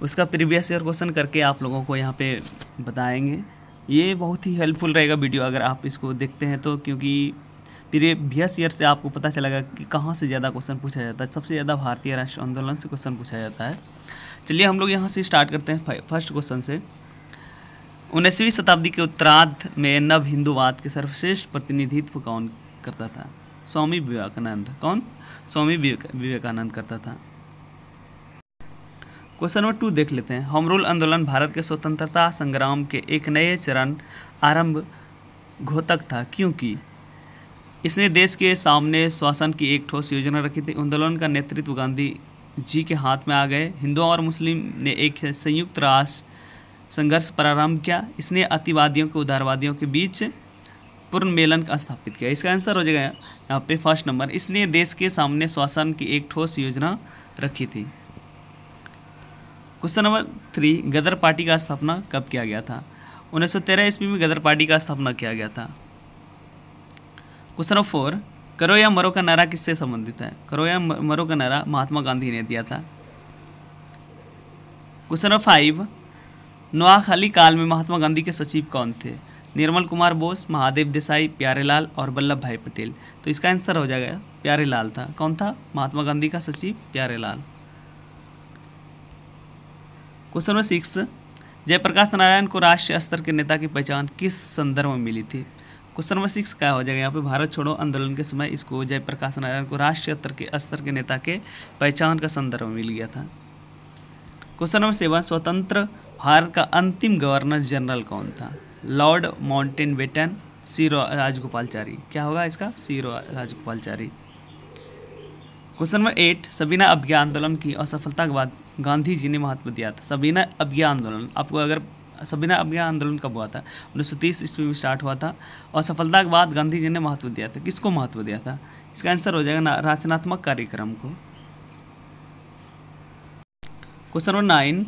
उसका previous year question करके आप लोगों को यहाँ पे बताएंगे। ये बहुत ही हेल्पफुल रहेगा वीडियो अगर आप इसको देखते हैं तो, क्योंकि प्रीवियस ईयर से आपको पता चलेगा कि कहाँ से ज़्यादा क्वेश्चन पूछा जाता है। सबसे ज़्यादा भारतीय राष्ट्र आंदोलन से क्वेश्चन पूछा जाता है। चलिए हम लोग यहाँ से स्टार्ट करते हैं फर्स्ट क्वेश्चन से। 19वीं शताब्दी के उत्तरार्ध में नव हिंदूवाद के सर्वश्रेष्ठ प्रतिनिधित्व कौन करता था? स्वामी विवेकानंद। कौन? स्वामी विवेकानंद करता था। क्वेश्चन नंबर 2 देख लेते हैं। होम रूल आंदोलन भारत के स्वतंत्रता संग्राम के एक नए चरण आरंभ घोतक था, क्योंकि इसने देश के सामने शासन की एक ठोस योजना रखी थी। आंदोलन का नेतृत्व गांधी जी के हाथ में आ गए। हिंदुओं और मुस्लिम ने एक संयुक्त राष्ट्र संघर्ष प्रारंभ किया। इसने अतिवादियों के उदारवादियों के बीच पूर्ण मेलन का स्थापित किया। इसका आंसर हो जाएगा यहाँ पे फर्स्ट नंबर। इसने देश के सामने शासन की एक ठोस योजना रखी थी। क्वेश्चन नंबर 3, गदर पार्टी का स्थापना कब किया गया था? 1913 ईस्वी में गदर पार्टी का स्थापना किया गया था। क्वेश्चन नंबर 4, करो या मरो का नारा किससे संबंधित है? करो या मरो का नारा महात्मा गांधी ने दिया था। क्वेश्चन नंबर 5, नोआखाली काल में महात्मा गांधी के सचिव कौन थे? निर्मल कुमार बोस, महादेव देसाई, प्यारेलाल और वल्लभ भाई पटेल। तो इसका आंसर हो जाएगा प्यारेलाल था। कौन था महात्मा गांधी का सचिव? प्यारेलाल। क्वेश्चन नंबर 6, जयप्रकाश नारायण को राष्ट्रीय स्तर के नेता की पहचान किस संदर्भ में मिली थी? क्वेश्चन नंबर 6 क्या हो जाएगा यहाँ पे? भारत छोड़ो आंदोलन के समय इसको जयप्रकाश नारायण को राष्ट्रीय स्तर के नेता के पहचान का संदर्भ मिल गया था। क्वेश्चन नंबर 7, स्वतंत्र भारत का अंतिम गवर्नर जनरल कौन था? लॉर्ड माउंटेनबेटन, सी राजगोपालचारी। क्या होगा इसका? सी राजगोपालचारी। क्वेश्चन नंबर 8, सबीना अभियान आंदोलन की असफलता के बाद गांधी जी ने महत्व दिया था। सबीना अभियान आंदोलन, आपको अगर सबीना अभियान आंदोलन कब हुआ था? 1930 ईस्वी में स्टार्ट हुआ था और सफलता के बाद गांधी जी ने महत्व दिया था। किसको महत्व दिया था? इसका आंसर हो जाएगा रचनात्मक कार्यक्रम को। क्वेश्चन नंबर 9,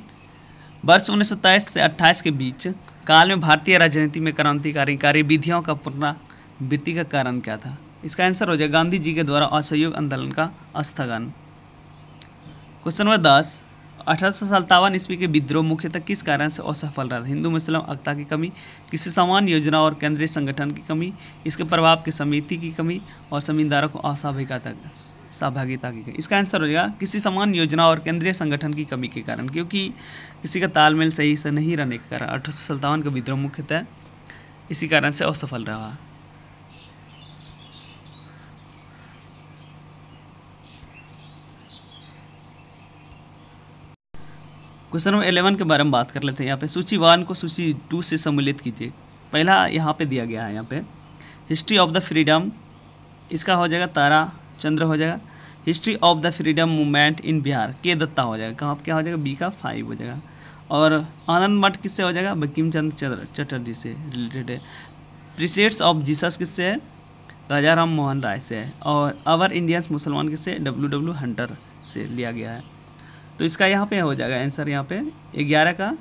वर्ष 1927 से 28 के बीच काल में भारतीय राजनीति में क्रांतिकारी कार्यविधियों का पुनरावृत्ति का कारण क्या था? इसका आंसर हो जाएगा गांधी जी के द्वारा असहयोग आंदोलन का स्थगन। क्वेश्चन नंबर 10, 1857 ईस्वी के विद्रोह मुख्यतः किस कारण से असफल रहा था? हिंदू मुस्लिम एकता की कमी, किसी समान योजना और केंद्रीय संगठन की कमी, इसके प्रभाव की समिति की कमी और जमींदारों को सहभागिता की कमी। इसका आंसर हो जाएगा किसी समान योजना और केंद्रीय संगठन की कमी के कारण, क्योंकि किसी का तालमेल सही से नहीं रहने के कारण 1857 का विद्रोह मुख्यतः इसी कारण से असफल रहा। क्वेश्चन नंबर 11 के बारे में बात कर लेते हैं। यहाँ पे सूची 1 को सूची 2 से सम्मिलित कीजिए। पहला यहाँ पे दिया गया है, यहाँ पे हिस्ट्री ऑफ द फ्रीडम, इसका हो जाएगा तारा चंद्र हो जाएगा। History of the freedom movement in Bihar, के दत्ता हो जाएगा। कहाँ क्या हो जाएगा? बी का 5 हो जाएगा। और आनंद मठ किससे हो जाएगा? बंकिम चंद्र चटर्जी से रिलेटेड है। प्रीसेट्स ऑफ जीसस किससे है? राजा राम मोहन राय से है। और अवर इंडियंस मुसलमान किससे? W हंटर से लिया गया है। तो इसका यहाँ पे हो जाएगा आंसर, यहाँ पे 11 का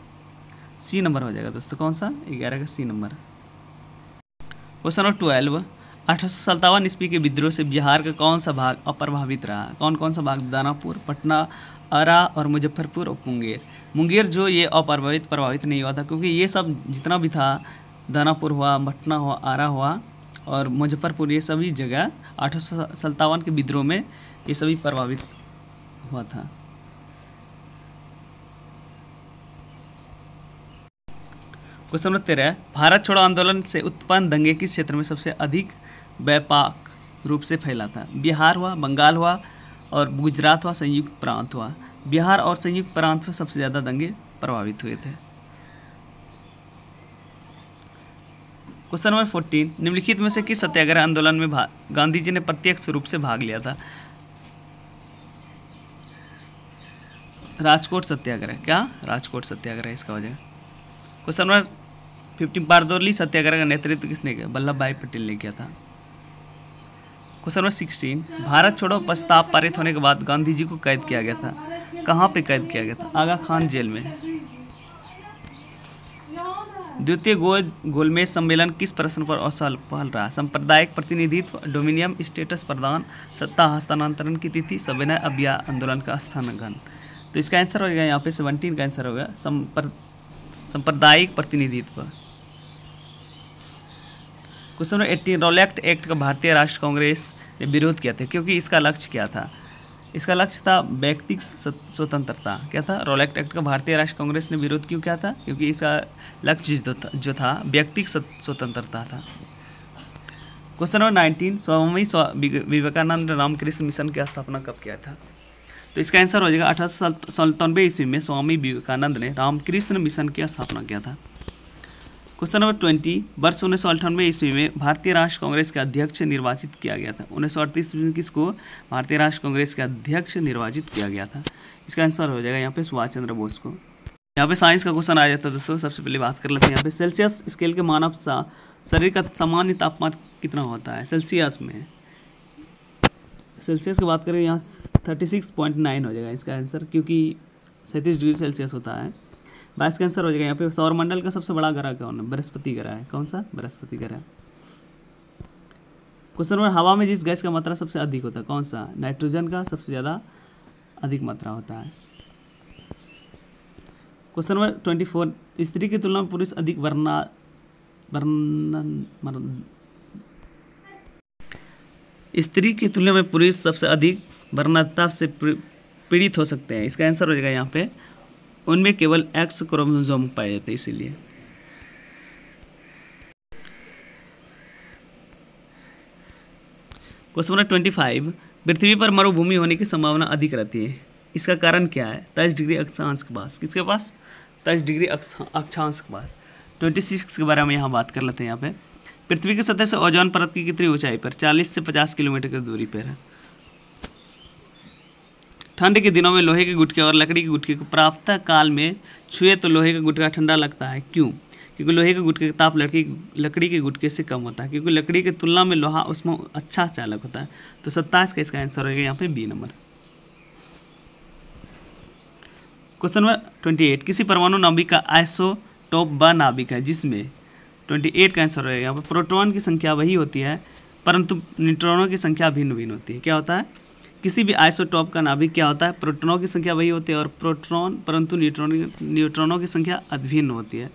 सी नंबर हो जाएगा दोस्तों। कौन सा? 11 का सी नंबर। क्वेश्चन नंबर 12, 1857 ईस्वी के विद्रोह से बिहार का कौन सा भाग अप्रभावित रहा? कौन कौन सा भाग? दानापुर, पटना, आरा और मुजफ्फरपुर और मुंगेर। मुंगेर जो ये प्रभावित नहीं हुआ था, क्योंकि ये सब जितना भी था, दानापुर हुआ, पटना हुआ, आरा हुआ और मुजफ्फरपुर, ये सभी जगह 1857 के विद्रोह में ये सभी प्रभावित हुआ था। क्वेश्चन नंबर 13, भारत छोड़ो आंदोलन से उत्पन्न दंगे किस क्षेत्र में सबसे अधिक व्यापक रूप से फैला था? बिहार हुआ, बंगाल हुआ और गुजरात हुआ, संयुक्त प्रांत हुआ। बिहार और संयुक्त प्रांत में सबसे ज़्यादा दंगे प्रभावित हुए थे। क्वेश्चन नंबर 14, निम्नलिखित में से किस सत्याग्रह आंदोलन में गांधी जी ने प्रत्यक्ष रूप से भाग लिया था? राजकोट सत्याग्रह। क्या? राजकोट सत्याग्रह इसका हो जाएगा। क्वेश्चन नंबर 15, बारदोली सत्याग्रह का नेतृत्व किसने किया? वल्लभ भाई पटेल ने किया था। क्वेश्चन नंबर 16, भारत छोड़ो प्रस्ताव पारित होने के बाद गांधी जी को कैद किया गया था। कहाँ पे कैद किया गया था? आगा खान जेल में। द्वितीय गोलमेज सम्मेलन किस प्रश्न पर असफल रहा? सांप्रदायिक प्रतिनिधित्व, डोमिनियन स्टेटस प्रदान, सत्ता हस्तांतरण की तिथि, सविनय अभियान आंदोलन का स्थगन। तो इसका आंसर हो जाएगा यहाँ पे 17 का आंसर होगा सांप्रदायिक प्रतिनिधित्व। क्वेश्चन नंबर 18, रॉलेट एक्ट का भारतीय राष्ट्र कांग्रेस ने विरोध किया था क्योंकि इसका लक्ष्य क्या था? इसका लक्ष्य था व्यक्ति स्वतंत्रता। क्या था? रॉलेट एक्ट का भारतीय राष्ट्र कांग्रेस ने विरोध क्यों किया था? क्योंकि इसका लक्ष्य जो था व्यक्ति स्वतंत्रता था। Question number 19, Swami Vivekananda Ramakrishna mission की स्थापना कब किया था? तो इसका आंसर हो जाएगा 1897 ईस्वी में स्वामी विवेकानंद ने रामकृष्ण मिशन की स्थापना किया था। क्वेश्चन नंबर 20, वर्ष 1998 ईस्वी में भारतीय राष्ट्र कांग्रेस के अध्यक्ष निर्वाचित किया गया था। 1938 ईस्वी में किसको भारतीय राष्ट्र कांग्रेस के अध्यक्ष निर्वाचित किया गया था? इसका आंसर हो जाएगा यहाँ पे सुभाष चंद्र बोस को। यहाँ पे साइंस का क्वेश्चन आ जाता है दोस्तों। सबसे पहले बात कर लेते हैं यहाँ पे सेल्सियस स्केल के मानव शरीर का सामान्य तापमान कितना होता है सेल्सियस में? सेल्सियस की बात करें यहाँ 36.9 हो जाएगा इसका आंसर, क्योंकि 37 डिग्री सेल्सियस होता है। 22 का आंसर हो जाएगा यहाँ पे सौरमंडल का सबसे बड़ा ग्रह कौन है? बृहस्पति ग्रह है। कौन सा? बृहस्पति ग्रह। क्वेश्चन नंबर, हवा में जिस गैस का मात्रा सबसे अधिक होता है कौन सा? नाइट्रोजन का सबसे ज़्यादा अधिक मात्रा होता है। क्वेश्चन नंबर 24, स्त्री की तुलना में पुरुष अधिक स्त्री की तुलना में पुरुष सबसे अधिक वर्णता से पीड़ित हो सकते हैं। इसका आंसर हो जाएगा यहाँ पे उनमें केवल एक्स क्रोमोसोम पाए जाते हैं इसीलिए। क्वेश्चन नंबर 25, पृथ्वी पर मरुभूमि होने की संभावना अधिक रहती है। इसका कारण क्या है? 23 डिग्री अक्षांश के पास। किसके पास? 23 डिग्री अक्षांश के पास। 26 के बारे में यहाँ बात कर लेते हैं। यहाँ पे पृथ्वी की सतह से ओजोन परत की कितनी ऊंचाई पर? 40 से 50 किलोमीटर की दूरी पर है। ठंड के दिनों में लोहे के गुटके और लकड़ी के गुटके को प्रातः काल में छुए तो लोहे का गुटका ठंडा लगता है। क्यों? क्योंकि लोहे के गुटके का ताप लकड़ी के गुटके से कम होता है, क्योंकि लकड़ी की तुलना में लोहा उसमें अच्छा चालक होता है। तो 27 का इसका आंसर होगा यहाँ पे बी नंबर। क्वेश्चन नंबर 28, किसी परमाणु नाभिक का आइसोटोप वह नाभिक है जिसमें 28 का आंसर होगा यहाँ पर प्रोटॉन की संख्या वही होती है परंतु न्यूट्रॉनों की संख्या भिन्न भिन्न होती है। क्या होता है? किसी भी आइसोटॉप का नाभिक क्या होता है? प्रोटॉनों की संख्या वही होती है और प्रोटॉन परंतु न्यूट्रॉनों की संख्या अभिन्न होती है।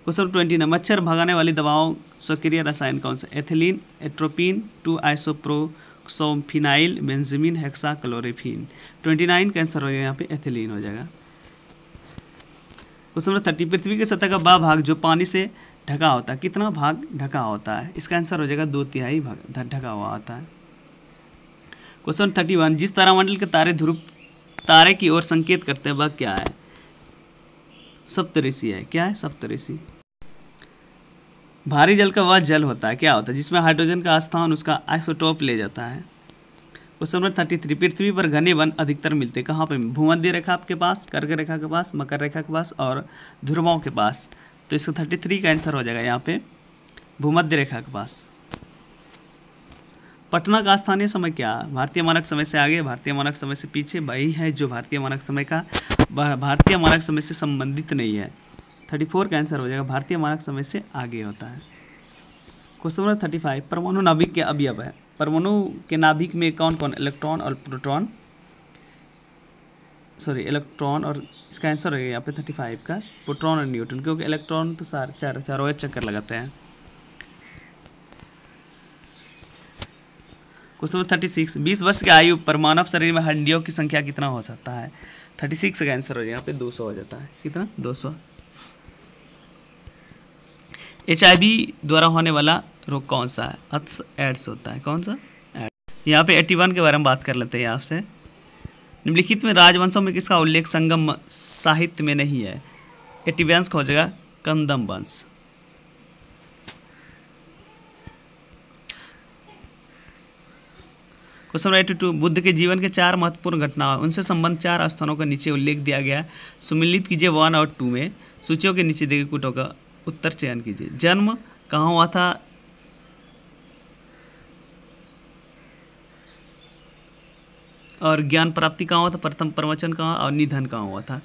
क्वेश्चन 29, मच्छर भगाने वाली दवाओं सक्रिय रसायन कौन सा? Ethylene, atropine, 2-आइसोप्रोक्सोफिनाइल, बेंजीमीन, हेक्साक्लोरोफीन। 29 का आंसर हो जाएगा यहाँ पे एथिलीन हो जाएगा। क्वेश्चन नंबर 30, पृथ्वी की सतह का वह भाग जो पानी से ढका होता है कितना भाग ढका होता है? इसका आंसर हो जाएगा 2/3 भाग ढका हुआ होता है। क्वेश्चन 31, जिस तारामंडल के तारे ध्रुव तारे की ओर संकेत करते हैं वह क्या है? सप्तऋषि है। क्या है? सप्तऋषि। भारी जल का वह जल होता है क्या होता है जिसमें हाइड्रोजन का स्थान उसका आइसोटोप ले जाता है। क्वेश्चन नंबर 33, पृथ्वी पर घने वन अधिकतर मिलते हैं कहाँ पे? भूमध्य रेखा के पास, कर्क रेखा के पास, मकर रेखा के पास और ध्रुवों के पास। तो इसका 33 का आंसर हो जाएगा यहाँ पे भूमध्य रेखा के पास। पटना का स्थानीय समय क्या? भारतीय मानक समय से आगे, भारतीय मानक समय से पीछे, वही है जो भारतीय मानक समय का भारतीय मानक समय से संबंधित नहीं है। 34 का आंसर हो जाएगा भारतीय मानक समय से आगे होता है। क्वेश्चन नंबर 35, परमाणु नाभिक के अवयव है। परमाणु के नाभिक में कौन कौन? इलेक्ट्रॉन और प्रोटॉन, इलेक्ट्रॉन और इसका आंसर हो गया यहाँ पे 35 का प्रोटॉन और न्यूट्रॉन, क्योंकि इलेक्ट्रॉन तो चारों चक्कर लगाते हैं। क्वेश्चन नंबर 36, 20 वर्ष की आयु पर मानव शरीर में हड्डियों की संख्या कितना हो सकता है? 36 का आंसर हो जाए यहाँ पे 200 हो जाता है। कितना? 200। HIV द्वारा होने वाला रोग कौन सा है? एड्स होता है। कौन सा? एड्स। यहाँ पे 81 के बारे में बात कर लेते हैं आपसे। निम्नलिखित में राजवंशों में किसका उल्लेख संगम साहित्य में नहीं है? 81 का हो जाएगा कंदम वंश। क्वेश्चन नंबर 82, बुद्ध के जीवन के 4 महत्वपूर्ण घटनाएं उनसे संबंध 4 स्थानों का नीचे उल्लेख दिया गया है। सुमिलित कीजिए 1 और 2 में। सूचियों के नीचे दिए गए कुटों का उत्तर चयन कीजिए। जन्म कहाँ हुआ था? और ज्ञान प्राप्ति कहाँ हुआ था? प्रथम प्रवचन कहाँ और निधन कहाँ हुआ था?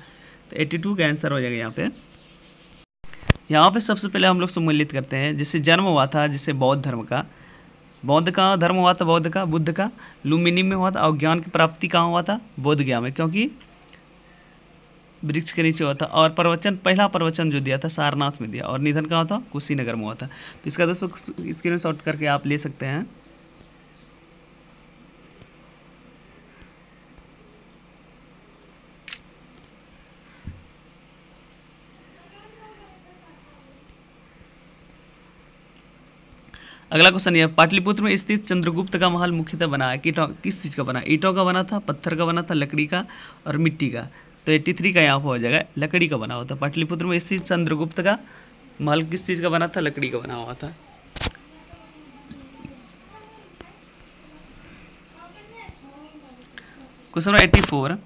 तो 82 का आंसर हो जाएगा यहाँ पे। यहाँ पे सबसे पहले हम लोग सम्मिलित करते हैं। जिससे जन्म हुआ था जिससे बौद्ध धर्म का बौद्ध का धर्म हुआ था, बौद्ध का, बुद्ध का लुम्बिनी में हुआ था। और ज्ञान की प्राप्ति कहाँ हुआ था? बोध गया में, क्योंकि वृक्ष के नीचे हुआ था। और प्रवचन, पहला प्रवचन जो दिया था सारनाथ में दिया। और निधन कहाँ था? कुशीनगर में हुआ था। तो इसका दोस्तों स्क्रीनशॉट करके आप ले सकते हैं। अगला क्वेश्चन ये, पाटलिपुत्र में स्थित चंद्रगुप्त का महल मुख्यतः बना है किस चीज़ का बना? ईंटों का बना था, पत्थर का बना था, लकड़ी का और मिट्टी का। तो 83 का यहाँ पर हो जाएगा, लकड़ी का बना हुआ था। पाटलिपुत्र में स्थित चंद्रगुप्त का महल किस चीज़ का बना था? लकड़ी का बना हुआ था। क्वेश्चन नंबर 84,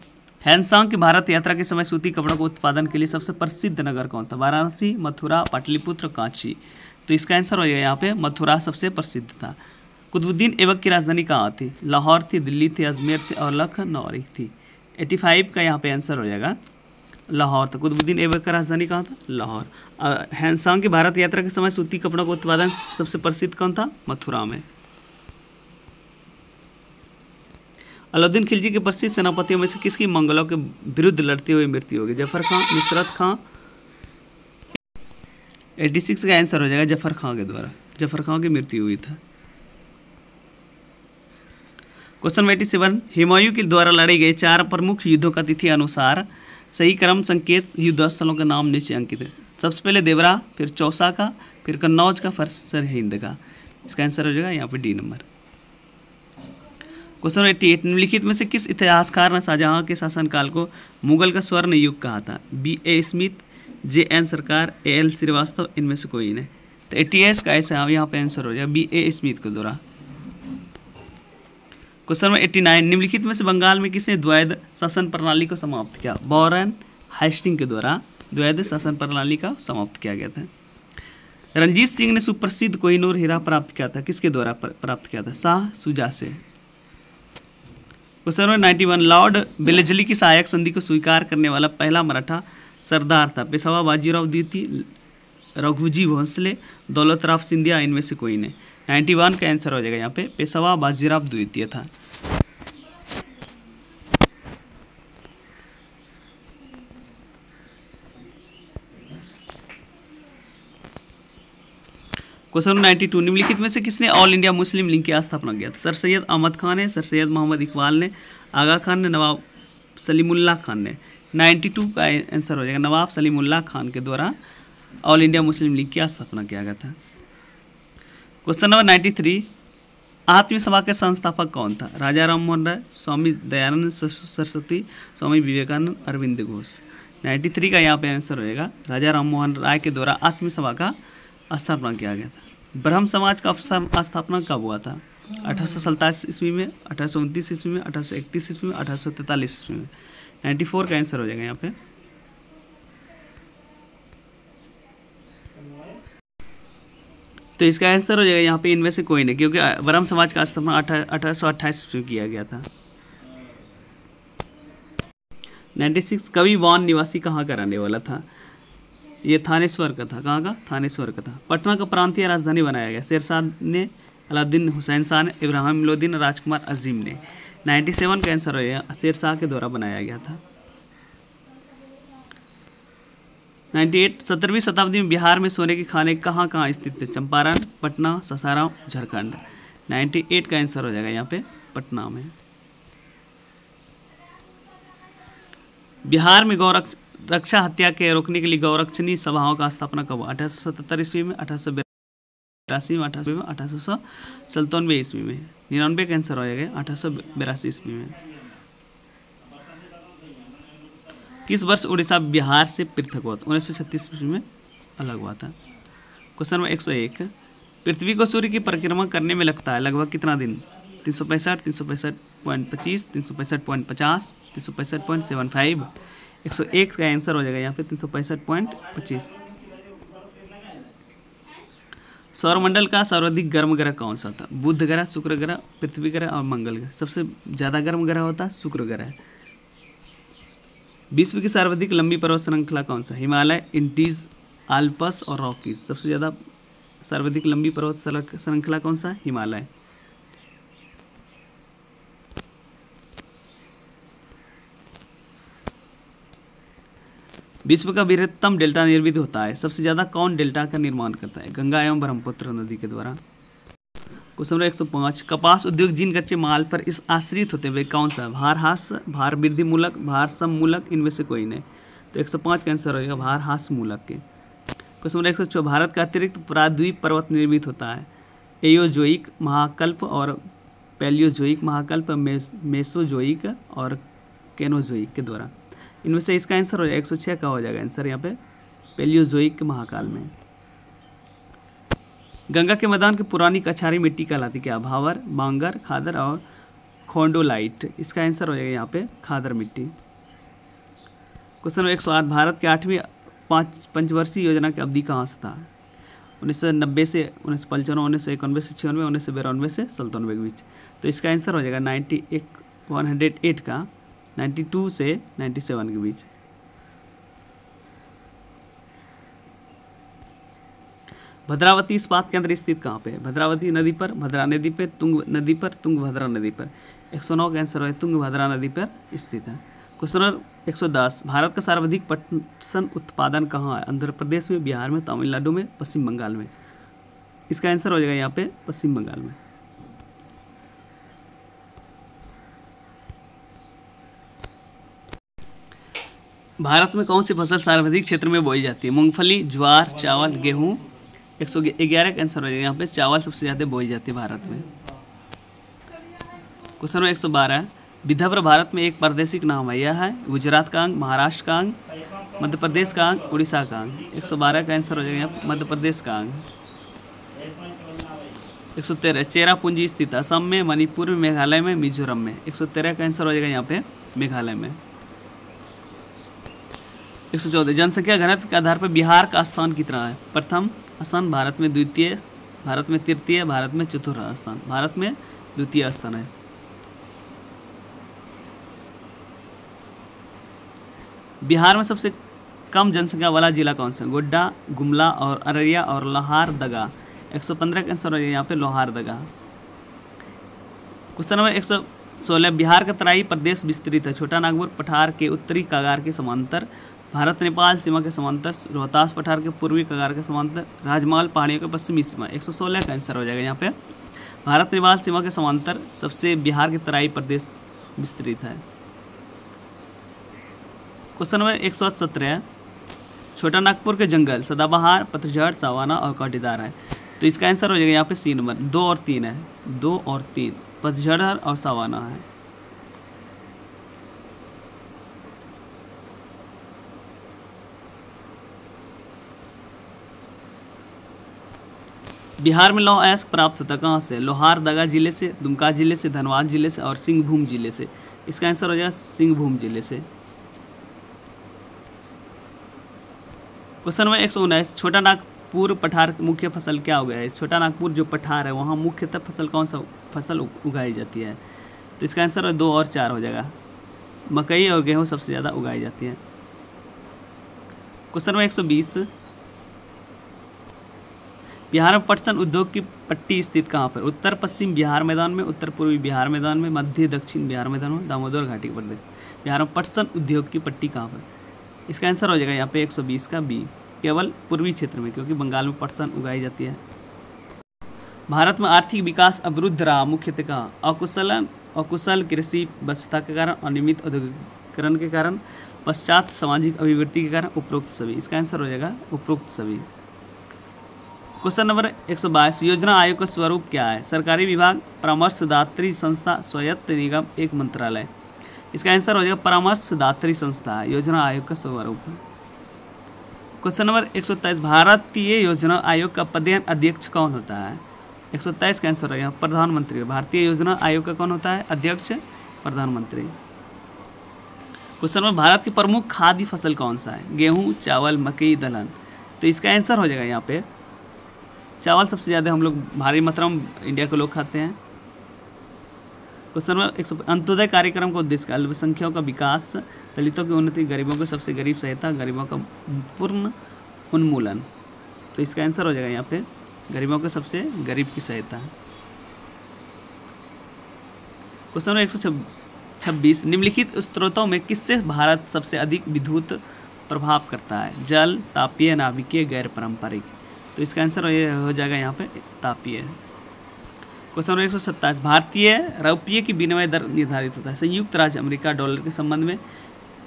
हैंडसांग की भारत यात्रा के समय सूती कपड़ों के उत्पादन के लिए सबसे प्रसिद्ध नगर कौन था? वाराणसी, मथुरा, पाटलिपुत्र, कांची। तो इसका आंसर हो जाएगा यहाँ पे मथुरा सबसे प्रसिद्ध था। कुतुबुद्दीन ऐबक की राजधानी कहाँ थी? लाहौर थी, दिल्ली थी, अजमेर थी और लखनऊ थी। 85 का यहाँ पे आंसर हो जाएगा लाहौर था। कुतुबुद्दीन ऐबक का राजधानी कहाँ था? लाहौर। हैंडसांग की भारत यात्रा के समय सूती कपड़ों का उत्पादन सबसे प्रसिद्ध कौन था? मथुरा में। अलाउद्दीन खिलजी के प्रसिद्ध सेनापतियों में से किसकी मंगलों के विरुद्ध लड़ते हुए मृत्यु होगी? जफर खां, नुसरत खां। 86 का आंसर हो जाएगा जफर खां के द्वारा, जफर खां की मृत्यु हुई था। क्वेश्चन 87, हुमायूं के द्वारा लड़े गए 4 प्रमुख युद्धों का तिथि अनुसार सही क्रम संकेत युद्ध स्थलों का नाम नीचे अंकित है। सबसे पहले देवरा, फिर चौसा का, फिर कन्नौज का, फिर सरहिंद का। इसका आंसर हो जाएगा यहाँ पे डी नंबर। क्वेश्चन 88, निम्नलिखित में से किस इतिहासकार ने शाहजहां के शासनकाल को मुगल का स्वर्ण युग कहा था? B.A. Smith, J.N. सरकार, A.L. श्रीवास्तव, इनमें से कोई नहीं। तो 88 का ऐसा यहाँ पे आंसर हो जाएगा B.A. स्मिथ के द्वारा। क्वेश्चन नंबर 89, निम्नलिखित में से बंगाल में किसने द्वैध शासन प्रणाली को समाप्त किया? वॉरेन हेस्टिंग के द्वारा द्वैध शासन प्रणाली का समाप्त किया गया था। रंजीत सिंह ने सुप्रसिद्ध कोहिनूर हीरा प्राप्त किया था, किसके द्वारा प्राप्त किया था? शाह शुजा से। क्वेश्चन नंबर 91, लॉर्ड वेलेस्ली की सहायक संधि को स्वीकार करने वाला पहला मराठा सरदार था? पेशवा बाजीराव द्वितीय, रघुजी भोसले, दौलतराव सिंधिया, इनमें से कोई नहीं। 91 का आंसर हो जाएगा यहाँ पे पेशवा बाजीराव द्वितीय था। क्वेश्चन नंबर 92, निम्नलिखित में से किसने ऑल इंडिया मुस्लिम लीग की स्थापना किया था? सर सैयद अहमद खान ने, सर सैयद मोहम्मद इकबाल ने, आगा खान ने, नवाब सलीमुल्लाह खान ने। 92 का आंसर हो जाएगा नवाब सलीमुल्लाह खान के द्वारा ऑल इंडिया मुस्लिम लीग की स्थापना किया गया था। क्वेश्चन नंबर 93, आत्मीय सभा के संस्थापक कौन था? राजा राम मोहन राय, स्वामी दयानंद सरस्वती, स्वामी विवेकानंद, अरविंद घोष। 93 का यहाँ पे आंसर हो जाएगा राजा राम मोहन राय के द्वारा आत्मीय सभा का स्थापना किया गया था। ब्रह्म समाज का स्थापना कब हुआ था? 1847 ईस्वी में, 1829 ईस्वी में, 1831 ईस्वी में, 1843 ईस्वी में। 94 का आंसर हो जाएगा यहाँ पे। तो इसका आंसर हो जाएगा यहाँ पे इनमें से कोई नहीं, क्योंकि ब्रह्म समाज का स्थापना 1828 ईस्वी में किया गया था। 96, कवि वान निवासी कहाँ का रहने वाला था? ये थानेश्वर का था। कहाँ का? थानेश्वर का था। पटना का प्रांतीय राजधानी बनाया गया? शेरशाह ने, अलाउद्दीन हुसैन शाह ने, इब्राहिम लोदी, राजकुमार अजीम ने। 97 का आंसर है शेरशाह के द्वारा बनाया गया था। 98, 17वीं शताब्दी में बिहार में सोने के खाने कहाँ कहाँ स्थित थे? चंपारण, पटना, सासाराम, झारखंड। 98 का आंसर हो जाएगा यहाँ पे पटना में। बिहार में रक्षा हत्या के रोकने के लिए गौरक्षणी सभाओं का स्थापना कब हुआ? 1877 ईस्वी में, 1882 में, 1897 ईस्वी में। 99 का आंसर हो जाएगा 1882 ईस्वी में। किस वर्ष उड़ीसा बिहार से पृथक हुआ था? 1936 ईस्वी में अलग हुआ था। क्वेश्चन नंबर 101, पृथ्वी को सूर्य की परिक्रमा करने में लगता है लगभग कितना दिन? 365, 365.25, 365.50, 365.75। 101 का आंसर हो जाएगा यहाँ पे 365.25। सौरमंडल का सर्वाधिक गर्म ग्रह कौन सा था? बुध ग्रह, शुक्र ग्रह, पृथ्वी ग्रह और मंगल ग्रह। सबसे ज़्यादा गर्म ग्रह होता है शुक्र ग्रह। विश्व की सर्वाधिक लंबी पर्वत श्रृंखला कौन सा? हिमालय, इंडीज, आल्पस और रॉकीज। सबसे ज़्यादा सर्वाधिक लंबी पर्वत श्रृंखला कौन सा है? हिमालय। विश्व का बृहत्तम डेल्टा निर्मित होता है, सबसे ज़्यादा कौन डेल्टा का निर्माण करता है? गंगा एवं ब्रह्मपुत्र नदी के द्वारा। क्वेश्चन नंबर 105, कपास उद्योग जिन कच्चे माल पर इस आश्रित होते हुए कौन सा? भारहास, भार वृद्धि मूलक, भार सम मूलक, इनमें से कोई नहीं। तो 105 का आंसर होगा भारहास मूलक के। क्वेश्चन नंबर 106, भारत का अतिरिक्त प्राद्वीप पर्वत निर्मित होता है एयोजोइक महाकल्प और पैलियोजोइक महाकल्प, मेसोजोइक और केनोजोइक के द्वारा। इनमें से इसका आंसर हो जाएगा 106 का हो जाएगा आंसर यहाँ पे पैलियोजोइक के महाकाल में। गंगा के मैदान की पुरानी कछारी मिट्टी कहलाती क्या? भावर, बांगर, खादर और खोंडोलाइट। इसका आंसर हो जाएगा यहाँ पे खादर मिट्टी। क्वेश्चन नंबर 108, भारत के 8वीं पंचवर्षीय योजना की अवधि कहाँ से था? 1990 से 1995, 1991 से 96, 1992 से 97 के बीच। तो इसका आंसर हो जाएगा 108 का 92 से 97 के बीच। भद्रावती इस्पात केंद्र स्थित कहाँ पे है? भद्रावती नदी पर, भद्रा नदी पर, तुंग नदी पर, तुंगभद्रा नदी पर। 109 का आंसर है तुंगभद्रा नदी पर स्थित है। क्वेश्चन नंबर 110, भारत का सर्वाधिक पटसन उत्पादन कहाँ है? आंध्र प्रदेश में, बिहार में, तमिलनाडु में, पश्चिम बंगाल में। इसका आंसर हो जाएगा यहाँ पे पश्चिम बंगाल में। भारत में कौन सी फसल सर्वाधिक क्षेत्र में बोई जाती है? मूंगफली, ज्वार, चावल, गेहूँ। 111 का आंसर हो जाएगा यहाँ पे चावल सबसे ज़्यादा बोई जाती है भारत में। क्वेश्चन नंबर 112, विदर्भ भारत में एक प्रादेशिक नाम है, यह है गुजरात का अंग, महाराष्ट्र का अंग, मध्य प्रदेश का अंग, उड़ीसा का अंग। 112 का आंसर हो जाएगा यहाँ पे मध्य प्रदेश का अंग। 113, चेरापूंजी स्थित असम में, मणिपुर में, मेघालय में, मिजोरम में। 113 का आंसर हो जाएगा यहाँ पे मेघालय में। 114, जनसंख्या घनत्व के आधार पर बिहार का स्थान कितना है? प्रथम स्थान, भारत में द्वितीय, भारत में तृतीय, भारत में चतुर्थ स्थान। भारत में द्वितीय स्थान है। बिहार में सबसे कम जनसंख्या वाला जिला कौन सा? गोड्डा, गुमला और अररिया और लोहारदगा। 115 का आंसर हो जाएगा यहाँ पे लोहारदगा। क्वेश्चन नंबर 116, बिहार का तराई प्रदेश विस्तृत है, छोटा नागपुर पठार के उत्तरी कगार के समांतर, भारत नेपाल सीमा के समांतर, रोहतास पठार के पूर्वी कगार के समांतर, राजमाल पहाड़ियों के पश्चिमी सीमा। 116 का आंसर हो जाएगा यहाँ पे भारत नेपाल सीमा के समांतर सबसे बिहार के तराई प्रदेश विस्तृत है। क्वेश्चन नंबर 117, छोटा नागपुर के जंगल सदाबहार, पतझड़, सावाना और कांटेदार है। तो इसका आंसर हो जाएगा यहाँ पे सी नंबर 2 और 3 है। 2 और 3 पतझड़ और सावाना है। बिहार में लौह अयस्क प्राप्त होता कहाँ से? लोहारदगा जिले से, दुमका जिले से, धनबाद जिले से और सिंहभूम जिले से। इसका आंसर हो जाएगा सिंहभूम जिले से। क्वेश्चन नंबर 119, छोटा नागपुर पठार की मुख्य फसल क्या हो गया है? छोटा नागपुर जो पठार है वहाँ मुख्यतः फसल कौन सा फसल उगाई जाती है? तो इसका आंसर 2 और 4 हो जाएगा। मकई और गेहूँ सबसे ज़्यादा उगाई जाती है। क्वेश्चन नंबर 120, बिहार में पटसन उद्योग की पट्टी स्थित कहाँ पर? उत्तर पश्चिम बिहार मैदान में, उत्तर पूर्वी बिहार मैदान में, मध्य दक्षिण बिहार मैदान में, दामोदर घाटी प्रदेश। बिहार में पटसन उद्योग की पट्टी कहाँ पर? इसका आंसर हो जाएगा यहाँ पे 120 का बी, केवल पूर्वी क्षेत्र में, क्योंकि बंगाल में पटसन उगाई जाती है। भारत में आर्थिक विकास अवरुद्ध रहा मुख्यतः कहाँ? अकुशल कृषि व्यवस्था के कारण, अनियमित औद्योगिकरण के कारण, पश्चात सामाजिक अभिवृद्धि के कारण, उपरोक्त सभी। इसका आंसर हो जाएगा उपरोक्त सभी। क्वेश्चन नंबर 122, योजना आयोग का स्वरूप क्या है? सरकारी विभाग, परामर्शदात्री संस्था, स्वायत्त निगम, एक मंत्रालय। इसका आंसर हो जाएगा परामर्शदात्री संस्था, योजना आयोग का स्वरूप। क्वेश्चन नंबर 123, भारतीय योजना आयोग का पदेन अध्यक्ष कौन होता है? 123 का आंसर हो जाएगा प्रधानमंत्री। भारतीय योजना आयोग का कौन होता है अध्यक्ष? प्रधानमंत्री। क्वेश्चन नंबर, भारत की प्रमुख खाद्य फसल कौन सा है? गेहूँ, चावल, मकई, दलहन। तो इसका आंसर हो जाएगा यहाँ पे चावल सबसे ज़्यादा हम लोग भारी मात्रा में इंडिया के लोग खाते हैं। क्वेश्चन नंबर अंत्योदय कार्यक्रम का उद्देश्य क्या? अल्पसंख्यकों का विकास, दलितों की उन्नति, गरीबों को सबसे गरीब सहायता, गरीबों का पूर्ण उन्मूलन। तो इसका आंसर हो जाएगा यहाँ पे गरीबों के सबसे गरीब की सहायता। क्वेश्चन नंबर 126, निम्नलिखित स्रोतों में किससे भारत सबसे अधिक विद्युत प्रभाव करता है? जल, तापीय, नाभिकीय, गैर पारंपरिक। तो इसका आंसर हो जाएगा यहाँ पे तापीय। क्वेश्चन नंबर 127, भारतीय रुपये की विनिमय दर निर्धारित होता है? संयुक्त राज्य अमेरिका डॉलर के संबंध में,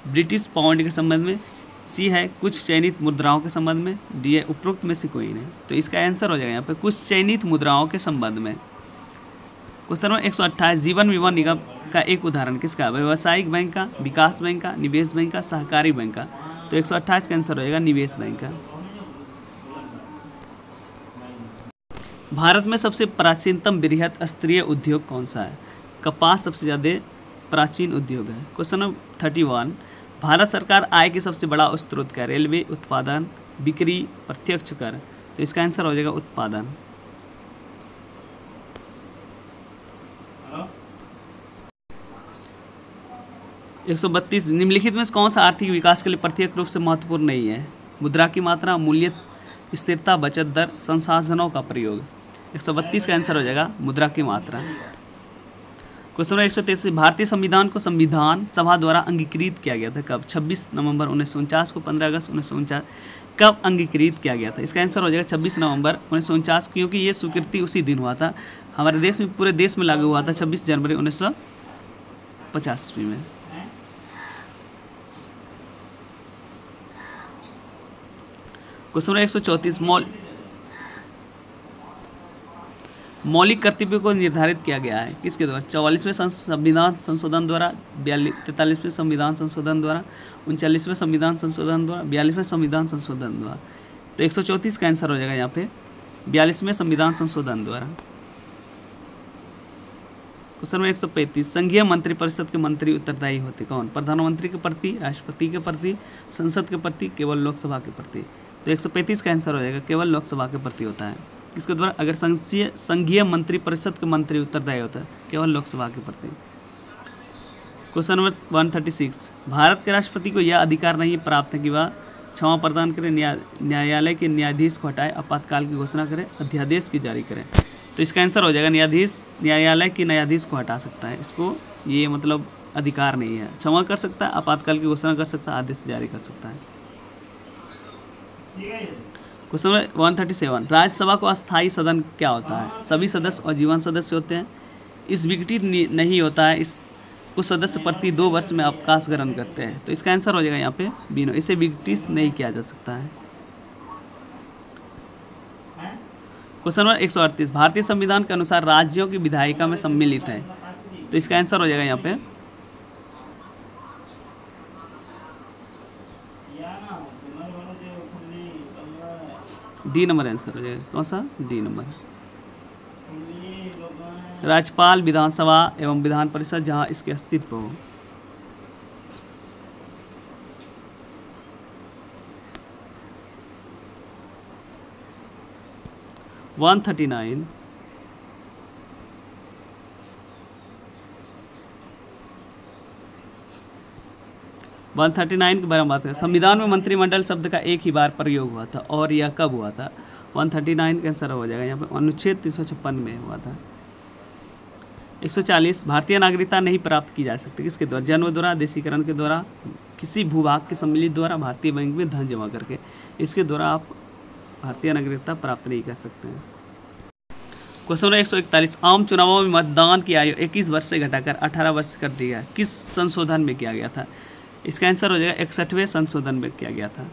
ब्रिटिश पाउंड के संबंध में, सी है कुछ चयनित मुद्राओं के संबंध में, डी है उपरोक्त में से कोई नहीं। तो इसका आंसर हो जाएगा यहाँ पे कुछ चयनित मुद्राओं के संबंध में। क्वेश्चन नंबर 128, जीवन बीमा निगम का एक उदाहरण किसका? व्यावसायिक बैंक का, विकास बैंक का, निवेश बैंक का, सहकारी बैंक का। तो 128 का आंसर हो जाएगा निवेश बैंक का। भारत में सबसे प्राचीनतम बृहत स्तरीय उद्योग कौन सा है? कपास सबसे ज़्यादा प्राचीन उद्योग है। क्वेश्चन नंबर 31, भारत सरकार आय के सबसे बड़ा स्रोत क्या है? रेलवे, उत्पादन, बिक्री, प्रत्यक्ष कर। तो इसका आंसर हो जाएगा उत्पादन। एक 132, निम्नलिखित में से कौन सा आर्थिक विकास के लिए प्रत्यक्ष रूप से महत्वपूर्ण नहीं है? मुद्रा की मात्रा, मूल्य स्थिरता, बचत दर, संसाधनों का प्रयोग। 132 का आंसर हो जाएगा मुद्रा की मात्रा। क्वेश्चन नंबर 133, भारतीय संविधान को संविधान सभा द्वारा अंगीकृत किया गया था कब? 26 नवंबर 1949 को, 15 अगस्त 1949। कब अंगीकृत किया गया था? इसका आंसर हो जाएगा 26 नवंबर 1949, क्योंकि ये स्वीकृति उसी दिन हुआ था। हमारे देश में, पूरे देश में लागू हुआ था 26 जनवरी 1950 ईस्वी में। क्वेश्चन नंबर 134, मौलिक कर्तव्यों को निर्धारित किया गया है किसके द्वारा? 44वें संविधान संशोधन द्वारा, 43वें संविधान संशोधन द्वारा, 39वें संविधान संशोधन द्वारा, 42वें संविधान संशोधन द्वारा। तो 134 का आंसर हो जाएगा यहाँ पे 42वें संविधान संशोधन द्वारा। क्वेश्चन नंबर 135, संघीय मंत्रिपरिषद के मंत्री उत्तरदायी होते कौन? प्रधानमंत्री के प्रति, राष्ट्रपति के प्रति, संसद के प्रति, केवल लोकसभा के प्रति। तो 135 का आंसर हो जाएगा केवल लोकसभा के प्रति होता है। इसके द्वारा अगर संघीय मंत्रिपरिषद के मंत्री उत्तरदायी होता है, केवल लोकसभा के प्रति। क्वेश्चन नंबर 136, भारत के राष्ट्रपति को यह अधिकार नहीं प्राप्त है कि वह क्षमा प्रदान करें, न्यायालय के न्यायाधीश को हटाए, आपातकाल की घोषणा करें, अध्यादेश की जारी करें। तो इसका आंसर हो जाएगा न्यायालय के न्यायाधीश को हटा सकता है। इसको ये मतलब अधिकार नहीं है। क्षमा कर सकता है, आपातकाल की घोषणा कर सकता है, आदेश जारी कर सकता है। क्वेश्चन नंबर 137, राज्यसभा को अस्थायी सदन क्या होता है? सभी सदस्य और जीवन सदस्य होते हैं। इस विघटित नहीं होता है। इस कुछ सदस्य प्रति 2 वर्ष में अवकाश ग्रहण करते हैं। तो इसका आंसर हो जाएगा यहाँ पे बिनो, इसे विघटित नहीं किया जा सकता है। क्वेश्चन नंबर 138, भारतीय संविधान के अनुसार राज्यों की विधायिका में सम्मिलित है। तो इसका आंसर हो जाएगा यहाँ पे डी नंबर आंसर हो जाएगा। कौन सा? D number. राज्यपाल, विधानसभा एवं विधान परिषद जहां इसके अस्तित्व हो। वन 139, के बारे में बात करें। संविधान में मंत्रिमंडल शब्द का एक ही बार प्रयोग हुआ था और यह कब हुआ था? 139 का आंसर हो जाएगा यहाँ पे अनुच्छेद 356 में हुआ था। 140, भारतीय नागरिकता नहीं प्राप्त की जा सकती किसके द्वारा? जन्म द्वारा, देशीकरण के द्वारा, किसी भूभाग के सम्मिलित द्वारा, भारतीय बैंक में धन जमा करके। इसके द्वारा आप भारतीय नागरिकता प्राप्त नहीं कर सकते हैं। क्वेश्चन नंबर 141, आम चुनावों में मतदान की आयु 21 वर्ष से घटाकर 18 वर्ष कर दी गया, किस संशोधन में किया गया था? इसका आंसर हो जाएगा 61वें संशोधन में किया गया था।